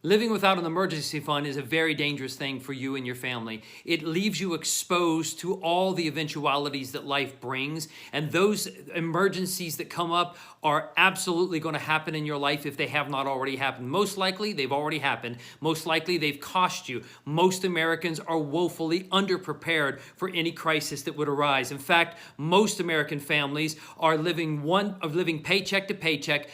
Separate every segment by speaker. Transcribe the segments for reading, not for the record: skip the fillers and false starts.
Speaker 1: Living without an emergency fund is a very dangerous thing for you and your family. It leaves you exposed to all the eventualities that life brings, and those emergencies that come up are absolutely going to happen in your life if they have not already happened. Most likely, they've already happened. Most likely, they've cost you. Most Americans are woefully underprepared for any crisis that would arise. In fact, most American families are living paycheck to paycheck,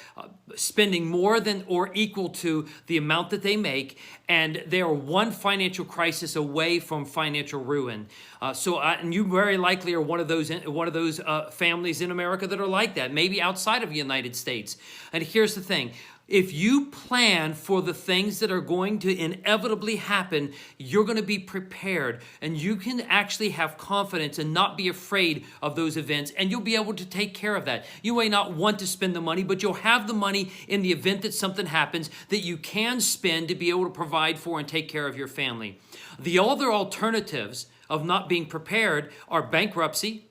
Speaker 1: spending more than or equal to the amount that they make, and they are one financial crisis away from financial ruin. And you very likely are one of those families in America that are like that, maybe outside of the United States. And here's the thing. If you plan for the things that are going to inevitably happen, you're going to be prepared, and you can actually have confidence and not be afraid of those events, and you'll be able to take care of that. You may not want to spend the money, but you'll have the money in the event that something happens that you can spend to be able to provide for and take care of your family. The other alternatives of not being prepared are bankruptcy,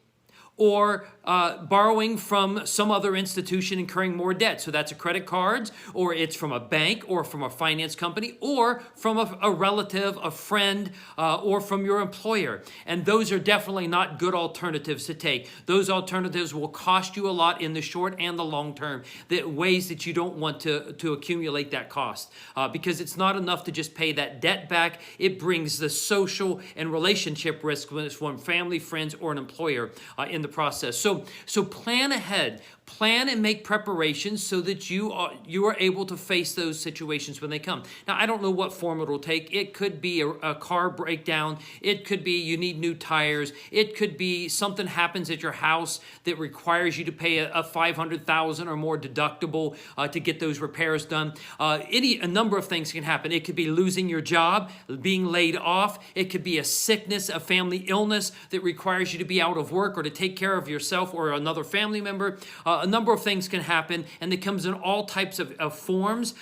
Speaker 1: or borrowing from some other institution, incurring more debt. So that's a credit cards, or it's from a bank, or from a finance company, or from a relative, a friend, or from your employer. And those are definitely not good alternatives to take. Those alternatives will cost you a lot in the short and the long term, ways that you don't want to accumulate that cost, because it's not enough to just pay that debt back. It brings the social and relationship risk when it's from family, friends, or an employer in the process. So plan ahead. Plan and make preparations so that you are able to face those situations when they come. Now, I don't know what form it will take. It could be a car breakdown. It could be you need new tires. It could be something happens at your house that requires you to pay a $500,000 or more deductible to get those repairs done. A number of things can happen. It could be losing your job, being laid off. It could be a sickness, a family illness that requires you to be out of work or to take care of yourself or another family member. A number of things can happen, and it comes in all types of forms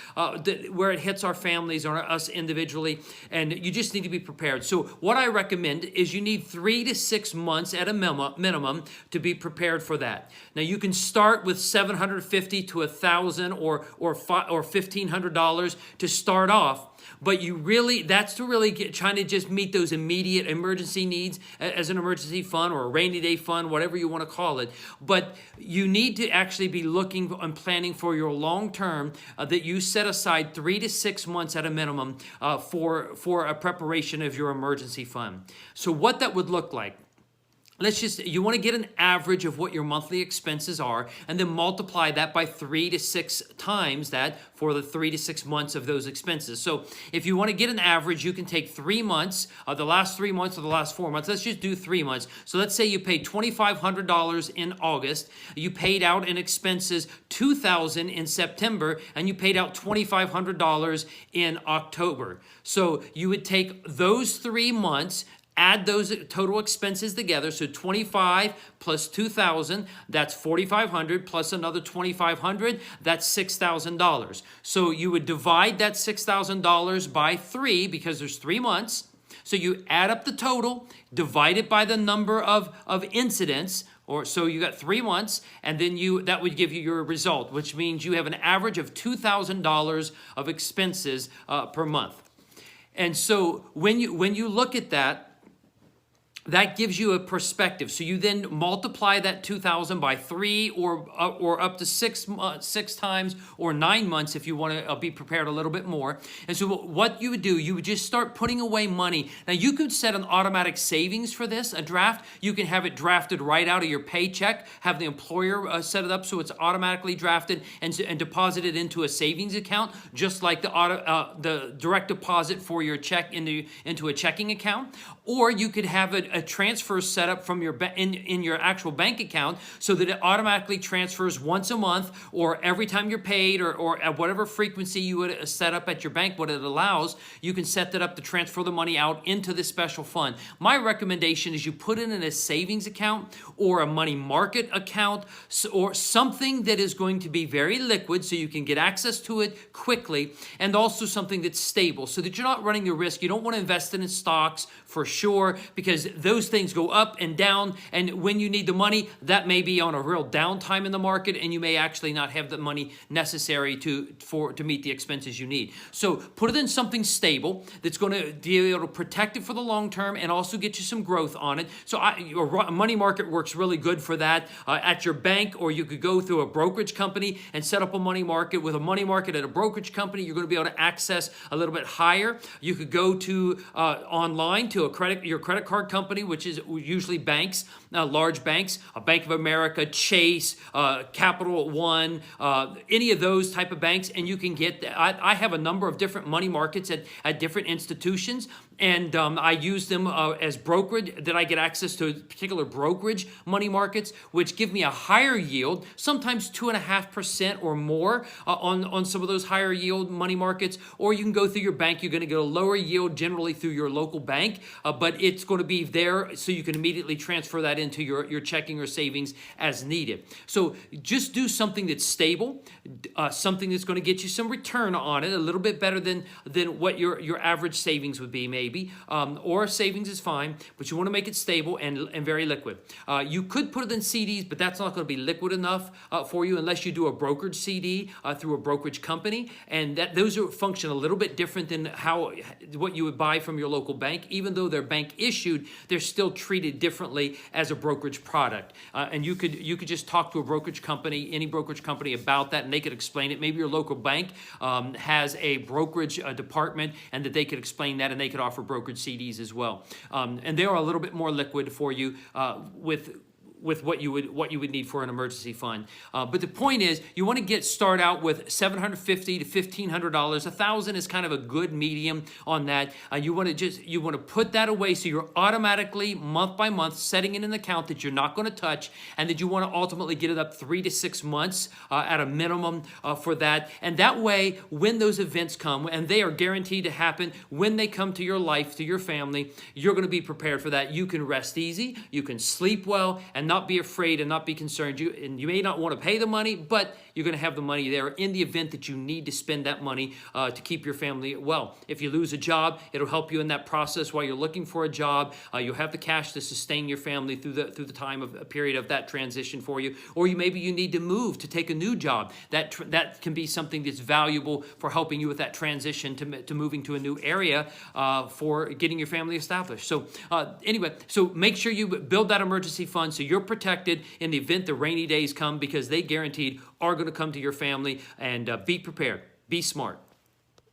Speaker 1: where it hits our families or us individually, and you just need to be prepared. So what I recommend is you need 3 to 6 months at a minimum to be prepared for that. Now, you can start with $750 to $1,000 or $1,500 to start off, but that's to really trying to just meet those immediate emergency needs as an emergency fund or a rainy day fund, whatever you want to call it. But you need to actually be looking and planning for your long term, that you set aside 3 to 6 months at a minimum for a preparation of your emergency fund. So what that would look like. You want to get an average of what your monthly expenses are, and then multiply that by 3 to 6 times that for the 3 to 6 months of those expenses. So if you want to get an average, you can take 3 months, the last 3 months or the last 4 months. Let's just do 3 months. So let's say you paid $2,500 in August, you paid out in expenses $2,000 in September, and you paid out $2,500 in October. So you would take those 3 months, add those total expenses together. So 25 plus 2,000, that's 4,500, plus another 2,500, that's $6,000. So you would divide that $6,000 by 3 because there's 3 months. So you add up the total, divide it by the number of incidents, so you got 3 months, and then that would give you your result, which means you have an average of $2,000 of expenses per month. And so when you look at that, that gives you a perspective. So you then multiply that 2,000 by 3 or up to 6 times or 9 months if you want to be prepared a little bit more. And so what you would do, you would just start putting away money. Now you could set an automatic savings for this, a draft. You can have it drafted right out of your paycheck, have the employer set it up so it's automatically drafted and deposited into a savings account, just like the direct deposit for your check into a checking account. Or you could have a transfer set up from in your actual bank account so that it automatically transfers once a month or every time you're paid or at whatever frequency you would set up at your bank, what it allows. You can set that up to transfer the money out into this special fund. My recommendation is you put it in a savings account or a money market account or something that is going to be very liquid so you can get access to it quickly, and also something that's stable so that you're not running the risk. You don't want to invest it in stocks for sure, because those things go up and down, and when you need the money, that may be on a real downtime in the market, and you may actually not have the money necessary to meet the expenses you need. So put it in something stable that's going to be able to protect it for the long term and also get you some growth on it. So a money market works really good for that at your bank, or you could go through a brokerage company and set up a money market. With a money market at a brokerage company, you're going to be able to access a little bit higher. You could go to online to your credit card company, which is usually banks, large banks, Bank of America, Chase, Capital One, any of those type of banks, and you can get. I have a number of different money markets at different institutions, and I use them as brokerage. That I get access to particular brokerage money markets, which give me a higher yield, sometimes 2.5% or more on some of those higher yield money markets. Or you can go through your bank. You're going to get a lower yield generally through your local bank, but it's going to be there so you can immediately transfer that into your checking or savings as needed. So just do something that's stable, something that's going to get you some return on it, a little bit better than what your average savings would be, maybe, or savings is fine, but you want to make it stable and very liquid. You could put it in CDs, but that's not going to be liquid enough for you unless you do a brokerage CD through a brokerage company, and those function a little bit different than what you would buy from your local bank. Even though they're bank issued, they're still treated differently as a brokerage product. And you could just talk to a brokerage company, any brokerage company, about that, and they could explain it. Maybe your local bank has a brokerage department, and that they could explain that, and they could offer brokerage CDs as well. And they are a little bit more liquid for you with what you would need for an emergency fund. But the point is, you want to start out with $750 to $1,500. $1,000 is kind of a good medium on that. You want to put that away so you're automatically month by month setting in an account that you're not going to touch, and that you want to ultimately get it up 3 to 6 months at a minimum for that. And that way, when those events come, and they are guaranteed to happen, when they come to your life, to your family, you're going to be prepared for that. You can rest easy, you can sleep well, and not be afraid and not be concerned. You may not want to pay the money, but you're going to have the money there in the event that you need to spend that money to keep your family well. If you lose a job, it'll help you in that process while you're looking for a job. You'll have the cash to sustain your family through the time of a period of that transition for you. Or maybe you need to move to take a new job. That can be something that's valuable for helping you with that transition to moving to a new area for getting your family established. So anyway, so make sure you build that emergency fund so you're protected in the event the rainy days come, because they guaranteed are going to come to your family. And be prepared. Be smart.